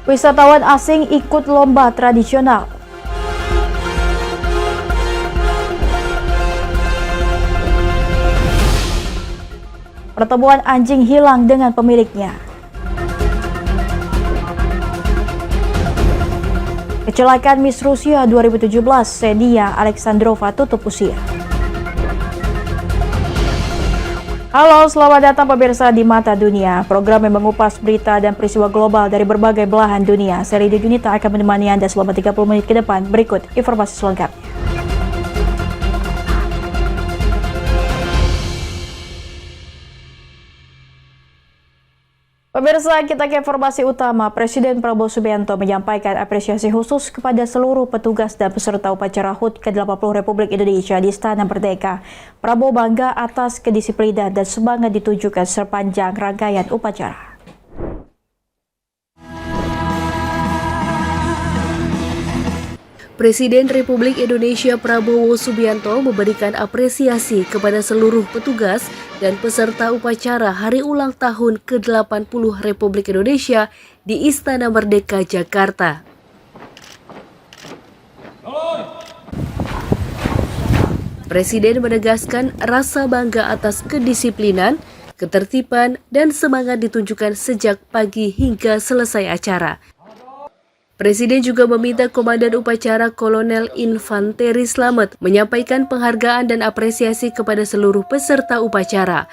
Wisatawan asing ikut lomba tradisional. Pertemuan anjing hilang dengan pemiliknya. Kecelakaan Miss Rusia 2017, Ksenia Alexandrova tutup usia. Halo, selamat datang pemirsa di Mata Dunia, program yang mengupas berita dan peristiwa global dari berbagai belahan dunia. Saya Lydia Junita akan menemani Anda selama 30 menit ke depan. Berikut informasi selengkapnya. Pemirsa, kita ke informasi utama. Presiden Prabowo Subianto menyampaikan apresiasi khusus kepada seluruh petugas dan peserta upacara HUT ke-80 Republik Indonesia di Istana Merdeka. Prabowo bangga atas kedisiplinan dan semangat ditunjukkan sepanjang rangkaian upacara. Presiden Republik Indonesia Prabowo Subianto memberikan apresiasi kepada seluruh petugas dan peserta upacara Hari Ulang Tahun ke-80 Republik Indonesia di Istana Merdeka, Jakarta. Presiden menegaskan rasa bangga atas kedisiplinan, ketertiban, dan semangat ditunjukkan sejak pagi hingga selesai acara. Presiden juga meminta Komandan Upacara Kolonel Infanteri Slamet menyampaikan penghargaan dan apresiasi kepada seluruh peserta upacara.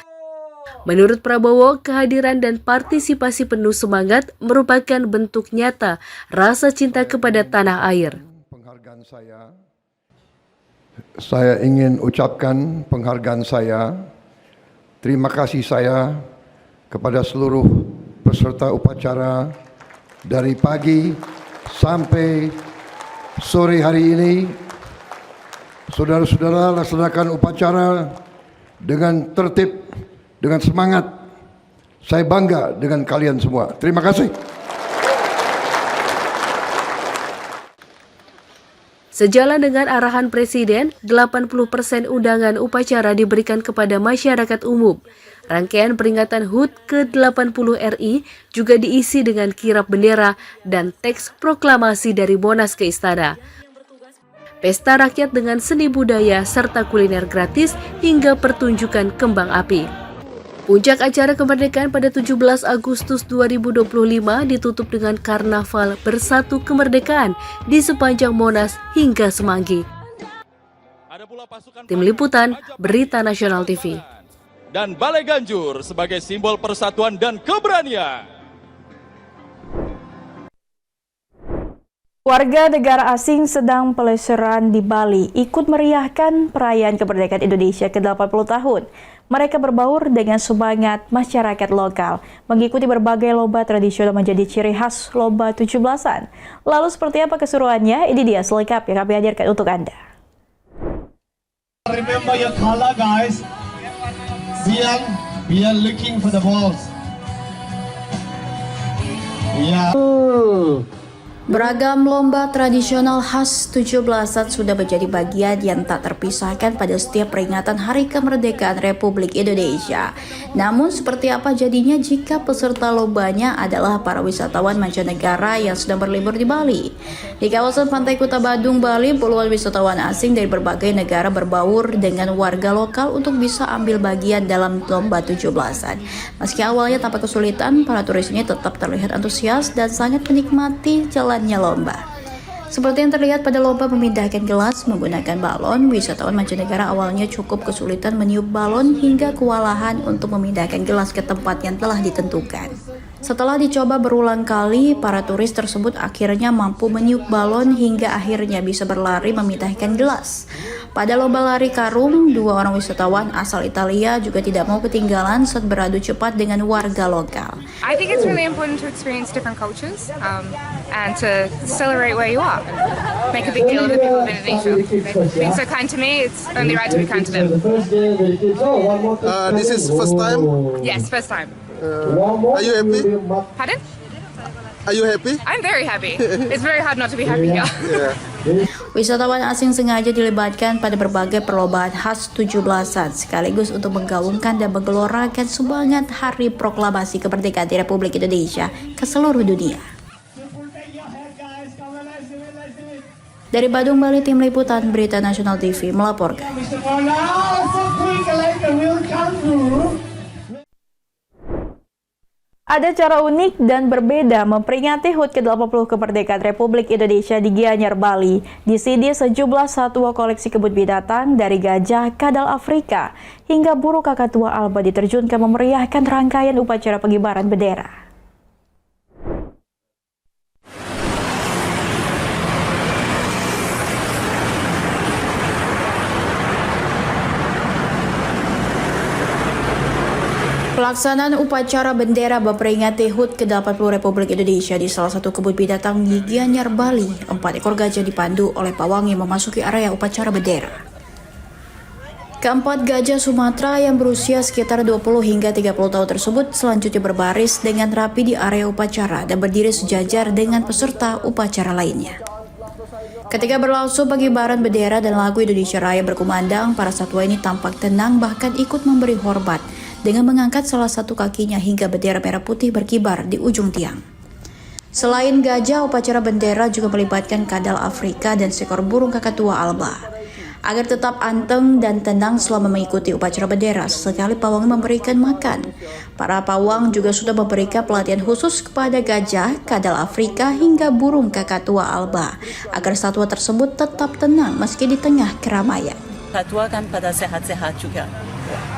Menurut Prabowo, kehadiran dan partisipasi penuh semangat merupakan bentuk nyata rasa cinta kepada tanah air. Penghargaan saya ingin ucapkan penghargaan saya, terima kasih saya kepada seluruh peserta upacara dari pagi sampai sore hari ini. Saudara-saudara laksanakan upacara dengan tertib, dengan semangat. Saya bangga dengan kalian semua. Terima kasih. Sejalan dengan arahan Presiden, 80% undangan upacara diberikan kepada masyarakat umum. Rangkaian peringatan HUT ke-80 RI juga diisi dengan kirap bendera dan teks proklamasi dari Monas ke Istana. Pesta rakyat dengan seni budaya serta kuliner gratis hingga pertunjukan kembang api. Puncak acara kemerdekaan pada 17 Agustus 2025 ditutup dengan karnaval Bersatu Kemerdekaan di sepanjang Monas hingga Semanggi. Tim Liputan, Berita Nasional TV. Dan Balai Ganjur sebagai simbol persatuan dan keberanian. Warga negara asing sedang peleseran di Bali ikut meriahkan perayaan kemerdekaan Indonesia ke-80 tahun. Mereka berbaur dengan semangat masyarakat lokal, mengikuti berbagai lomba tradisional menjadi ciri khas lomba 17-an. Lalu seperti apa keseruannya? Ini dia selengkapnya kami hadirkan untuk Anda. Remember your color, guys. We are looking for the balls. Yeah. Beragam lomba tradisional khas 17-an sudah menjadi bagian yang tak terpisahkan pada setiap peringatan Hari Kemerdekaan Republik Indonesia. Namun seperti apa jadinya jika peserta lombanya adalah para wisatawan mancanegara yang sedang berlibur di Bali? Di kawasan Pantai Kuta Badung, Bali, puluhan wisatawan asing dari berbagai negara berbaur dengan warga lokal untuk bisa ambil bagian dalam lomba 17-an. Meski awalnya tampak kesulitan, para turis ini tetap terlihat antusias dan sangat menikmati jalannya lomba. Seperti yang terlihat pada lomba memindahkan gelas menggunakan balon, wisatawan mancanegara awalnya cukup kesulitan meniup balon hingga kewalahan untuk memindahkan gelas ke tempat yang telah ditentukan. Setelah dicoba berulang kali, para turis tersebut akhirnya mampu meniup balon hingga akhirnya bisa berlari memindahkan gelas. Pada lomba lari karung, dua orang wisatawan asal Italia juga tidak mau ketinggalan saat beradu cepat dengan warga lokal. I think it's really important to experience different cultures and to celebrate where you are. Make a big deal of the people of Indonesia. Being so kind to me, it's only right to be kind to them. This is first time? Yes, first time. Are you happy? Pardon? Are you happy? I'm very happy. It's very hard not to be happy here. Wisatawan asing sengaja dilibatkan pada berbagai perlombaan khas 17-an sekaligus untuk menggaungkan dan menggelorakan semangat Hari Proklamasi Kemerdekaan Republik Indonesia ke seluruh dunia. Dari Badung, Bali, Tim Liputan Berita Nasional TV melaporkan. Mr. Now, so quick, like the will come through. Ada cara unik dan berbeda memperingati HUT ke-80 kemerdekaan Republik Indonesia di Gianyar, Bali. Di sini sejumlah satwa koleksi kebun binatang dari gajah kadal Afrika hingga burung kakatua alba diterjunkan memeriahkan rangkaian upacara pengibaran bendera. Pelaksanaan upacara bendera memperingati HUT ke-80 Republik Indonesia di salah satu kebun binatang di Gianyar, Bali. 4 ekor gajah dipandu oleh pawang yang memasuki area upacara bendera. Keempat gajah Sumatera yang berusia sekitar 20 hingga 30 tahun tersebut selanjutnya berbaris dengan rapi di area upacara dan berdiri sejajar dengan peserta upacara lainnya. Ketika berlangsung pengibaran bendera dan lagu Indonesia Raya berkumandang, para satwa ini tampak tenang bahkan ikut memberi hormat dengan mengangkat salah satu kakinya hingga bendera merah putih berkibar di ujung tiang. Selain gajah, upacara bendera juga melibatkan kadal Afrika dan seekor burung kakatua alba. Agar tetap anteng dan tenang selama mengikuti upacara bendera, sesekali pawang memberikan makan. Para pawang juga sudah memberikan pelatihan khusus kepada gajah, kadal Afrika hingga burung kakatua alba, agar satwa tersebut tetap tenang meski di tengah keramaian. Satwa kan pada sehat-sehat juga.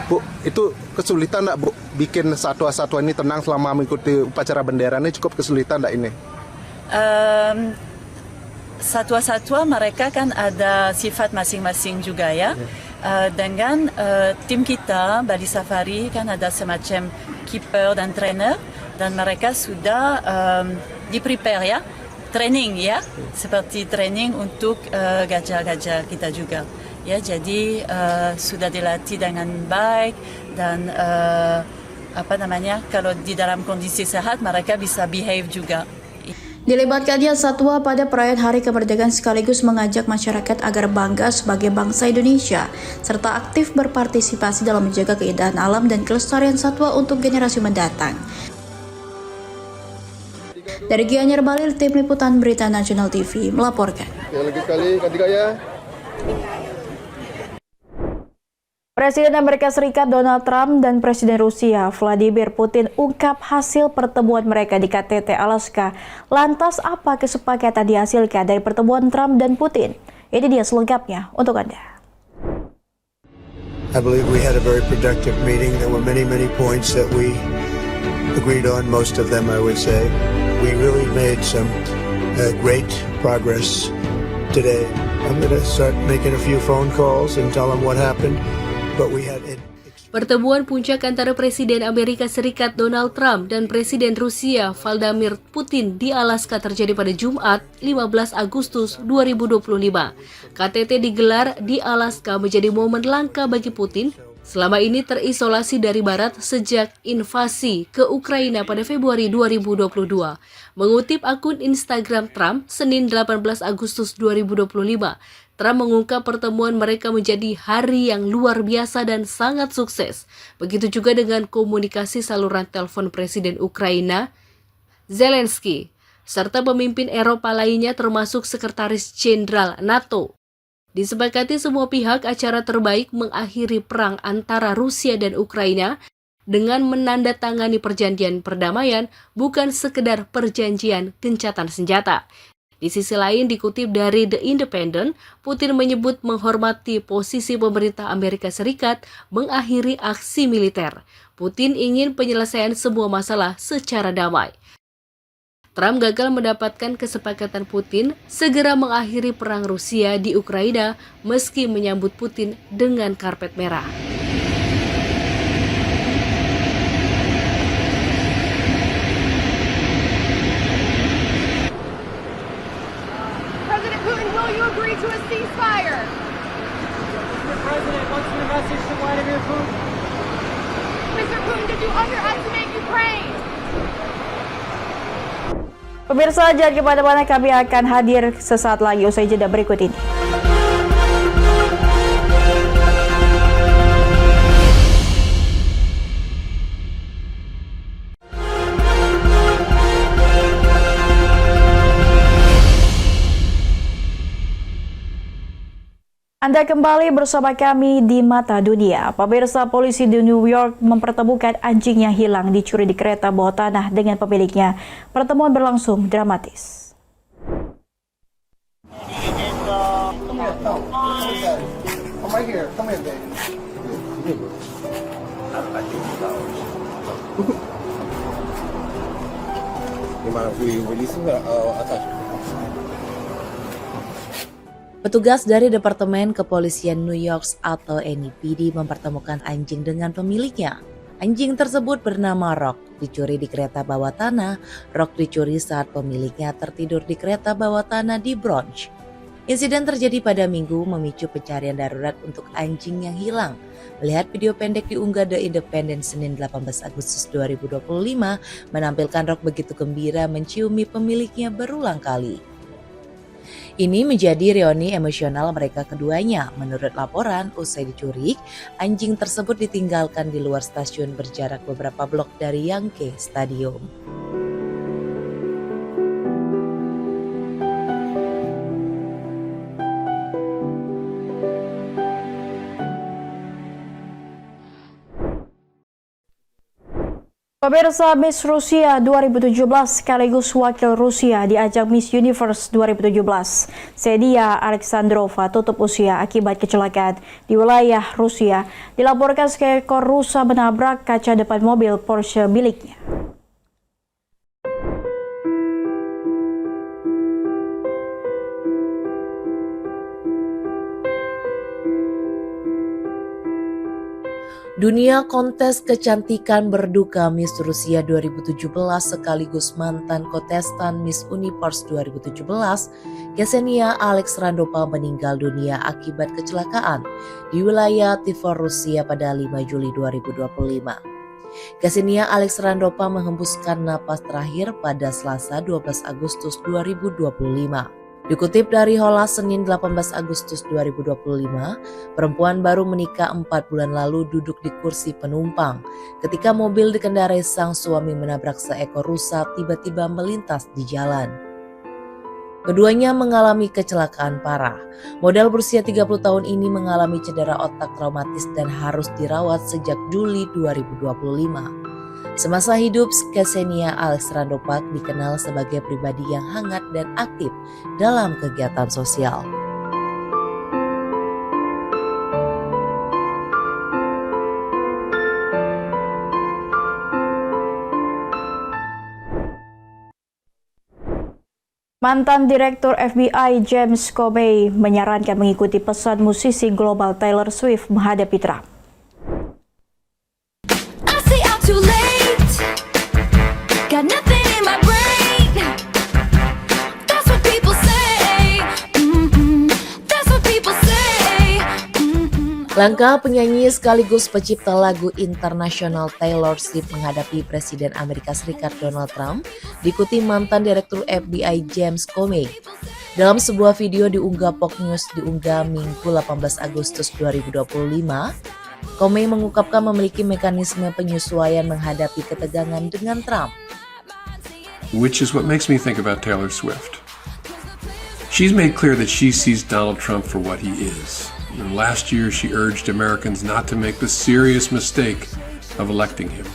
Bu, itu kesulitan enggak, Bu, bikin satwa-satwa ini tenang selama mengikuti upacara bendera ini? Cukup kesulitan enggak ini? Satwa-satwa mereka kan ada sifat masing-masing juga ya. Dengan tim kita, Bali Safari kan ada semacam keeper dan trainer. Dan mereka sudah di-prepare ya, training ya. Seperti training untuk gajah-gajah kita juga. Ya, jadi sudah dilatih dengan baik dan kalau di dalam kondisi sehat mereka bisa behave juga. Dilibatkannya satwa pada perayaan Hari Kemerdekaan sekaligus mengajak masyarakat agar bangga sebagai bangsa Indonesia serta aktif berpartisipasi dalam menjaga keindahan alam dan kelestarian satwa untuk generasi mendatang. Dari Gianyar, Bali, Tim Liputan Berita Nasional TV melaporkan. Lagi sekali, ganti gaya. Presiden Amerika Serikat Donald Trump dan Presiden Rusia Vladimir Putin ungkap hasil pertemuan mereka di KTT Alaska. Lantas apa kesepakatan dihasilkan dari pertemuan Trump dan Putin? Ini dia selengkapnya untuk Anda. I believe we had a very productive meeting. There were many points that we agreed on, most of them I would say. We really made some great progress today. I'm going to start making a few phone calls and tell them what happened. Pertemuan puncak antara Presiden Amerika Serikat Donald Trump dan Presiden Rusia Vladimir Putin di Alaska terjadi pada Jumat 15 Agustus 2025. KTT digelar di Alaska menjadi momen langka bagi Putin selama ini terisolasi dari Barat sejak invasi ke Ukraina pada Februari 2022. Mengutip akun Instagram Trump, Senin 18 Agustus 2025, Trump mengungkap pertemuan mereka menjadi hari yang luar biasa dan sangat sukses. Begitu juga dengan komunikasi saluran telepon Presiden Ukraina, Zelensky, serta pemimpin Eropa lainnya termasuk Sekretaris Jenderal NATO. Disepakati semua pihak acara terbaik mengakhiri perang antara Rusia dan Ukraina dengan menandatangani perjanjian perdamaian, bukan sekedar perjanjian gencatan senjata. Di sisi lain, dikutip dari The Independent, Putin menyebut menghormati posisi pemerintah Amerika Serikat mengakhiri aksi militer. Putin ingin penyelesaian semua masalah secara damai. Trump gagal mendapatkan kesepakatan Putin segera mengakhiri perang Rusia di Ukraina meski menyambut Putin dengan karpet merah. President Putin, will you agree to a ceasefire? Mr. President, what's your message to Vladimir Putin? Mr. Putin, did you underestimate Ukraine? Pemirsa, jangan kemana-mana, kami akan hadir sesaat lagi usai jeda berikut ini. Anda kembali bersama kami di Mata Dunia. Pemirsa, polisi di New York mempertemukan anjing yang hilang dicuri di kereta bawah tanah dengan pemiliknya. Pertemuan berlangsung dramatis. Petugas dari Departemen Kepolisian New York atau NYPD mempertemukan anjing dengan pemiliknya. Anjing tersebut bernama Rock, dicuri di kereta bawah tanah. Rock dicuri saat pemiliknya tertidur di kereta bawah tanah di Bronx. Insiden terjadi pada Minggu, memicu pencarian darurat untuk anjing yang hilang. Melihat video pendek diunggah The Independent Senin 18 Agustus 2025, menampilkan Rock begitu gembira menciumi pemiliknya berulang kali. Ini menjadi reuni emosional mereka keduanya. Menurut laporan, usai diculik, anjing tersebut ditinggalkan di luar stasiun berjarak beberapa blok dari Yankee Stadium. Pemirsa, Miss Rusia 2017 sekaligus wakil Rusia di ajang Miss Universe 2017, Ksenia Alexandrova tutup usia akibat kecelakaan di wilayah Rusia. Dilaporkan seekor rusa menabrak kaca depan mobil Porsche miliknya. Dunia kontes kecantikan berduka Miss Rusia 2017 sekaligus mantan kontestan Miss Universe 2017, Ksenia Alexandrova meninggal dunia akibat kecelakaan di wilayah Tivor, Rusia pada 5 Juli 2025. Ksenia Alexandrova menghembuskan napas terakhir pada Selasa 12 Agustus 2025. Dikutip dari Hola Senin 18 Agustus 2025, perempuan baru menikah 4 bulan lalu duduk di kursi penumpang ketika mobil dikendarai sang suami menabrak seekor rusa tiba-tiba melintas di jalan. Keduanya mengalami kecelakaan parah. Model berusia 30 tahun ini mengalami cedera otak traumatis dan harus dirawat sejak Juli 2025. Semasa hidup, Ksenia Alexandrova dikenal sebagai pribadi yang hangat dan aktif dalam kegiatan sosial. Mantan Direktur FBI James Comey menyarankan mengikuti pesan musisi global Taylor Swift menghadapi Trump. Langkah penyanyi sekaligus pencipta lagu internasional Taylor Swift menghadapi Presiden Amerika Serikat Donald Trump diikuti mantan Direktur FBI James Comey. Dalam sebuah video diunggah Fox News diunggah Minggu 18 Agustus 2025, Comey mengungkapkan memiliki mekanisme penyesuaian menghadapi ketegangan dengan Trump. Which is what makes me think about Taylor Swift. She's made clear that she sees Donald Trump for what he is. And last year, she urged Americans not to make the serious mistake of electing him.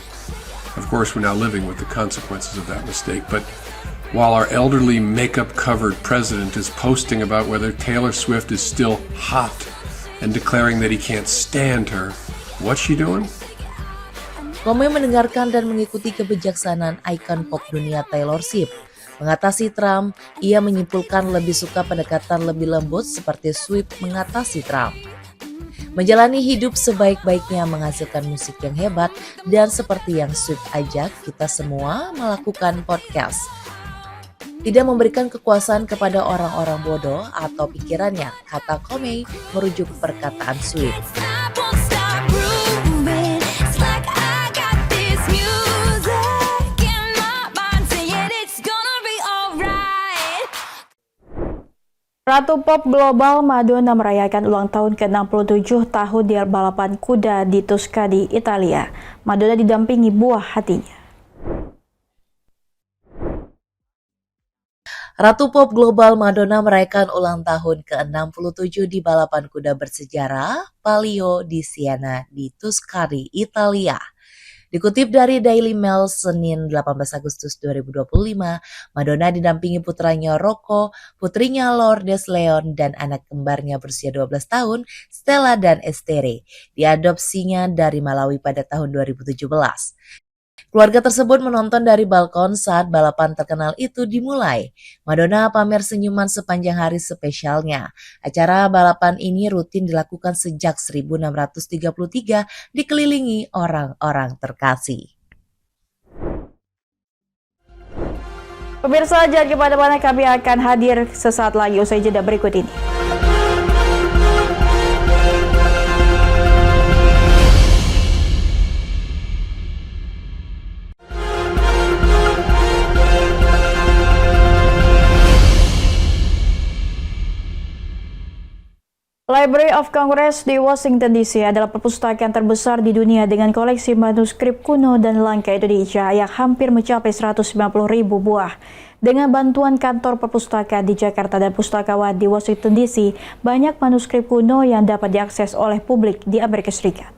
Of course, we're now living with the consequences of that mistake. But while our elderly makeup-covered president is posting about whether Taylor Swift is still hot and declaring that he can't stand her, what's she doing? Comey mendengarkan dan mengikuti kebijaksanaan ikon pop dunia Taylor Swift. Mengatasi Trump, ia menyimpulkan lebih suka pendekatan lebih lembut seperti Swift mengatasi Trump. Menjalani hidup sebaik-baiknya menghasilkan musik yang hebat dan seperti yang Swift ajak kita semua melakukan podcast. Tidak memberikan kekuasaan kepada orang-orang bodoh atau pikirannya, kata Comey merujuk perkataan Swift. Ratu Pop Global Madonna merayakan ulang tahun ke-67 tahun di balapan kuda di Tuscany, Italia. Madonna didampingi buah hatinya. Ratu pop global Madonna merayakan ulang tahun ke-67 di balapan kuda bersejarah Palio di Siena di Tuscany, Italia. Dikutip dari Daily Mail Senin 18 Agustus 2025, Madonna didampingi putranya Rocco, putrinya Lourdes Leon, dan anak kembarnya berusia 12 tahun, Stella dan Estere. Diadopsinya dari Malawi pada tahun 2017. Keluarga tersebut menonton dari balkon saat balapan terkenal itu dimulai. Madonna pamer senyuman sepanjang hari spesialnya. Acara balapan ini rutin dilakukan sejak 1633, dikelilingi orang-orang terkasih. Pemirsa, jangan kemana-mana, kami akan hadir sesaat lagi usai jeda berikut ini. Library of Congress di Washington DC adalah perpustakaan terbesar di dunia dengan koleksi manuskrip kuno dan langka Indonesia yang hampir mencapai 190.000 buah. Dengan bantuan kantor perpustakaan di Jakarta dan pustakawan di Washington DC, banyak manuskrip kuno yang dapat diakses oleh publik di Amerika Serikat.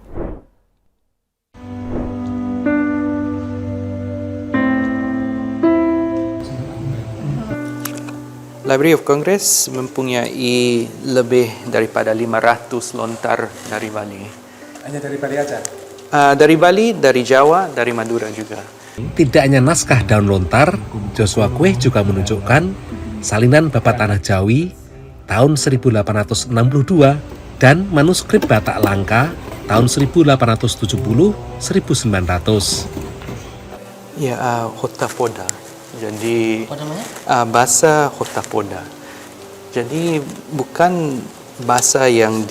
Library of Congress mempunyai lebih daripada 500 lontar dari Bali. Hanya dari Bali aja? Dari Bali, dari Jawa, dari Madura juga. Tidak hanya naskah daun lontar, Joshua Kueh juga menunjukkan salinan Babat Tanah Jawi tahun 1862 dan manuskrip Batak Langka tahun 1870-1900. Ya, Hotapoda. Jadi bahasa Hotapoda. Jadi bukan bahasa yang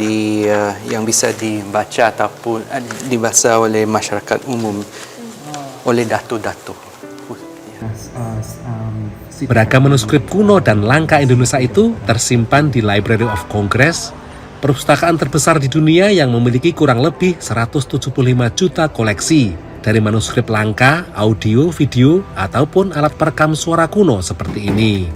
bisa dibaca ataupun dibaca oleh masyarakat umum, oleh datu-datu. Beragam manuskrip kuno dan langka Indonesia itu tersimpan di Library of Congress, perpustakaan terbesar di dunia yang memiliki kurang lebih 175 juta koleksi. Dari manuskrip langka, audio, video, ataupun alat perekam suara kuno seperti ini.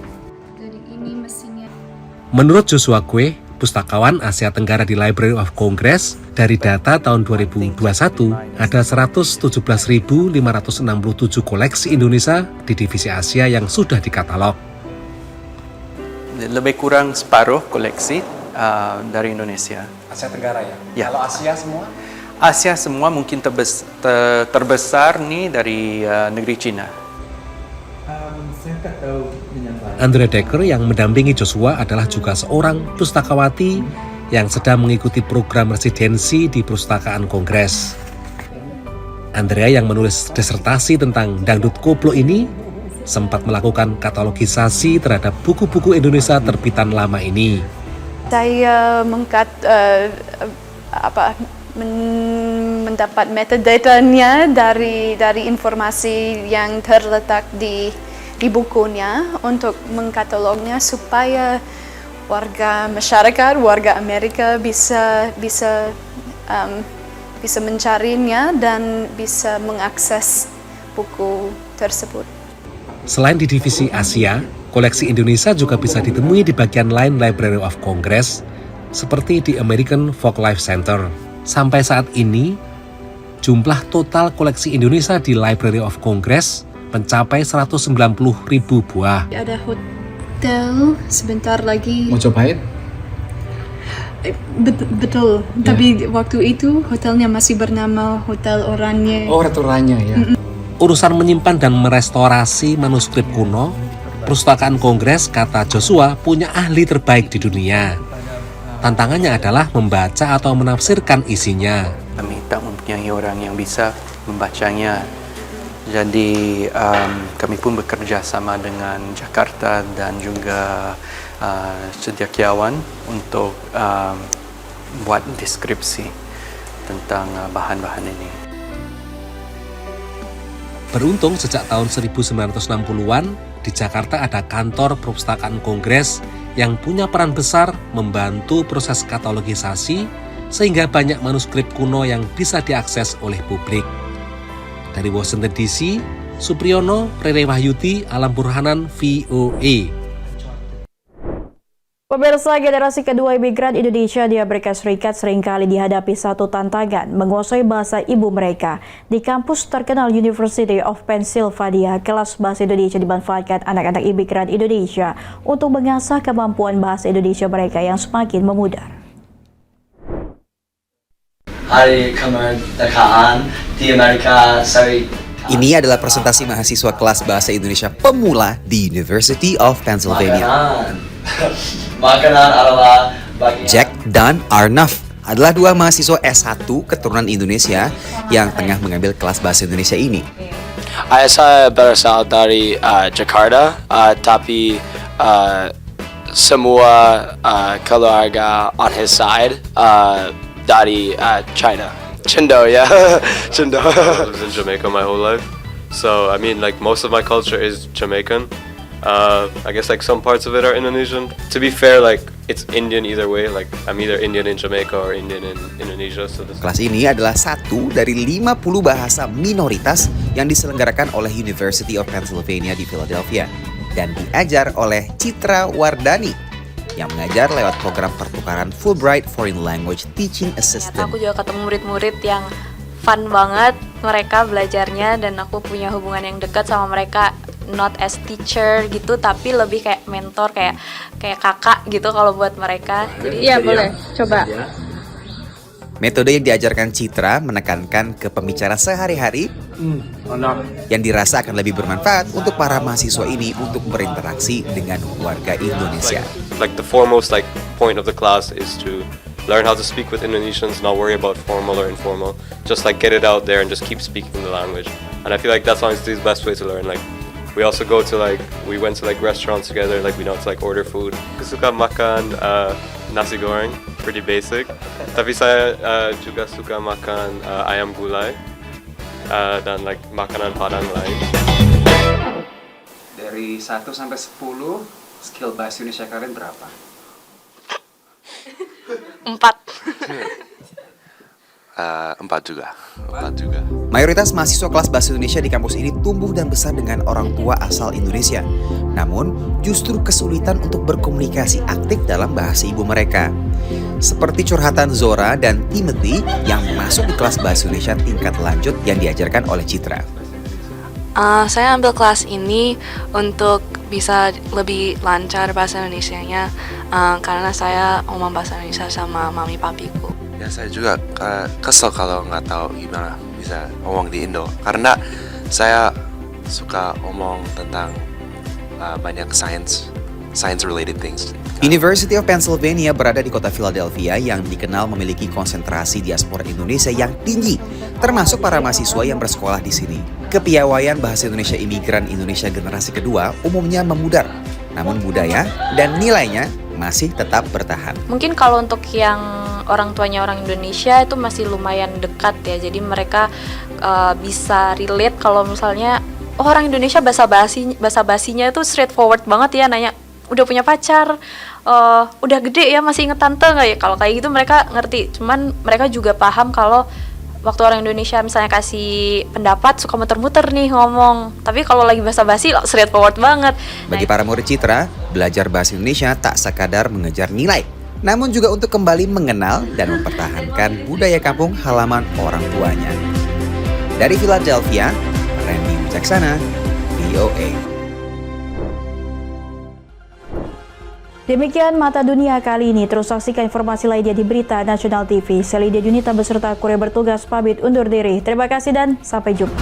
Menurut Joshua Kueh, pustakawan Asia Tenggara di Library of Congress, dari data tahun 2021, ada 117.567 koleksi Indonesia di divisi Asia yang sudah dikatalog. Lebih kurang separuh koleksi dari Indonesia. Asia Tenggara ya? Ya. Kalau Asia semua? Asia semua mungkin terbesar nih dari negeri Cina. Saya tak tahu Andrea Decker yang mendampingi Joshua adalah juga seorang pustakawati yang sedang mengikuti program residensi di Perpustakaan Kongres. Andrea yang menulis disertasi tentang dangdut koplo ini sempat melakukan katalogisasi terhadap buku-buku Indonesia terbitan lama ini. Saya mendapat metadata-nya dari informasi yang terletak di bukunya untuk mengkatalognya supaya warga Amerika bisa mencarinya dan bisa mengakses buku tersebut. Selain di divisi Asia, koleksi Indonesia juga bisa ditemui di bagian lain Library of Congress, seperti di American Folklife Center. Sampai saat ini, jumlah total koleksi Indonesia di Library of Congress mencapai 190.000 buah. Ada hotel sebentar lagi. Mau cobain? Betul, ya. Tapi waktu itu hotelnya masih bernama Hotel Oranye. Oh, Hotel Oranye ya. Urusan menyimpan dan merestorasi manuskrip kuno, Perpustakaan Kongres, kata Joshua, punya ahli terbaik di dunia. Tantangannya adalah membaca atau menafsirkan isinya. Kami tak mempunyai orang yang bisa membacanya. Jadi kami pun bekerja sama dengan Jakarta dan juga cendekiawan untuk buat deskripsi tentang bahan-bahan ini. Beruntung sejak tahun 1960-an, di Jakarta ada kantor Perpustakaan Kongres yang punya peran besar membantu proses katalogisasi sehingga banyak manuskrip kuno yang bisa diakses oleh publik. Dari Washington DC, Supriyono, Rere Wahyudi, Alam Burhanan, VOA. Pemirsa, generasi kedua imigran Indonesia di Amerika Serikat seringkali dihadapi satu tantangan menguasai bahasa ibu mereka. Di kampus terkenal University of Pennsylvania, kelas bahasa Indonesia dimanfaatkan anak-anak imigran Indonesia untuk mengasah kemampuan bahasa Indonesia mereka yang semakin memudar. Hari kemerdekaan di Amerika Serikat. Ini adalah presentasi mahasiswa kelas bahasa Indonesia pemula di University of Pennsylvania. Makanan adalah bagian. Jack dan Arnaf adalah dua mahasiswa S1 keturunan Indonesia yang tengah mengambil kelas bahasa Indonesia ini. Saya berasal dari Jakarta, tapi semua keluarga on his side dari China. Chindo, yeah. Chindo. I lived in Jamaica my whole life. So, I mean, like, most of my culture is Jamaican. I guess, like, some parts of it are Indonesian. To be fair, like, it's Indian either way. Like, I'm either Indian in Jamaica or Indian in Indonesia. So Kelas ini adalah satu dari 50 bahasa minoritas yang diselenggarakan oleh University of Pennsylvania di Philadelphia dan diajar oleh Citra Wardani yang mengajar lewat program pertukaran Fulbright Foreign Language Teaching Assistant. Aku juga ketemu murid-murid yang fun banget mereka belajarnya, dan aku punya hubungan yang dekat sama mereka, not as teacher gitu, tapi lebih kayak mentor, kayak kakak gitu kalau buat mereka. Jadi iya boleh, coba. Metode yang diajarkan Citra menekankan ke pembicara sehari-hari yang dirasa akan lebih bermanfaat untuk para mahasiswa ini untuk berinteraksi dengan warga Indonesia. Like the foremost point of the class is to learn how to speak with Indonesians, not worry about formal or informal. Just like get it out there and just keep speaking the language. And I feel like that's honestly the best way to learn. Like we also go to we went to restaurants together, we know to order food. Suka makan nasi goreng, pretty basic. Tapi saya juga suka makan ayam gulai dan makanan Padang lain. Dari 1 sampai 10, skill bahasa Indonesia kalian berapa? 4. 4 juga. Mayoritas mahasiswa kelas bahasa Indonesia di kampus ini tumbuh dan besar dengan orang tua asal Indonesia. Namun, justru kesulitan untuk berkomunikasi aktif dalam bahasa ibu mereka. Seperti curhatan Zora dan Timothy yang masuk di kelas bahasa Indonesia tingkat lanjut yang diajarkan oleh Citra. Saya ambil kelas ini untuk bisa lebih lancar bahasa Indonesianya, karena saya ngomong bahasa Indonesia sama mami papiku. Ya saya juga kesel kalau nggak tahu gimana bisa ngomong di Indo, karena saya suka ngomong tentang banyak science related things. University of Pennsylvania berada di kota Philadelphia yang dikenal memiliki konsentrasi diaspora Indonesia yang tinggi, termasuk para mahasiswa yang bersekolah di sini. Kepiawaian bahasa Indonesia imigran Indonesia generasi kedua umumnya memudar, namun budaya dan nilainya masih tetap bertahan. Mungkin kalau untuk yang orang tuanya orang Indonesia itu masih lumayan dekat ya, jadi mereka bisa relate kalau misalnya orang Indonesia basa basinya itu straightforward banget ya, nanya udah punya pacar, udah gede ya, masih inget tante nggak ya, kalau kayak gitu mereka ngerti. Cuman mereka juga paham kalau waktu orang Indonesia misalnya kasih pendapat suka muter-muter nih ngomong, tapi kalau lagi basa-basi straightforward banget. Bagi para murid Citra, belajar bahasa Indonesia tak sekadar mengejar nilai, namun juga untuk kembali mengenal dan mempertahankan budaya kampung halaman orang tuanya. Dari Philadelphia, Randy Wicaksana, VOA. Demikian Mata Dunia kali ini. Terus saksikan informasi lainnya di Berita Nasional TV. Selidia Junita beserta kru yang bertugas pamit undur diri. Terima kasih dan sampai jumpa.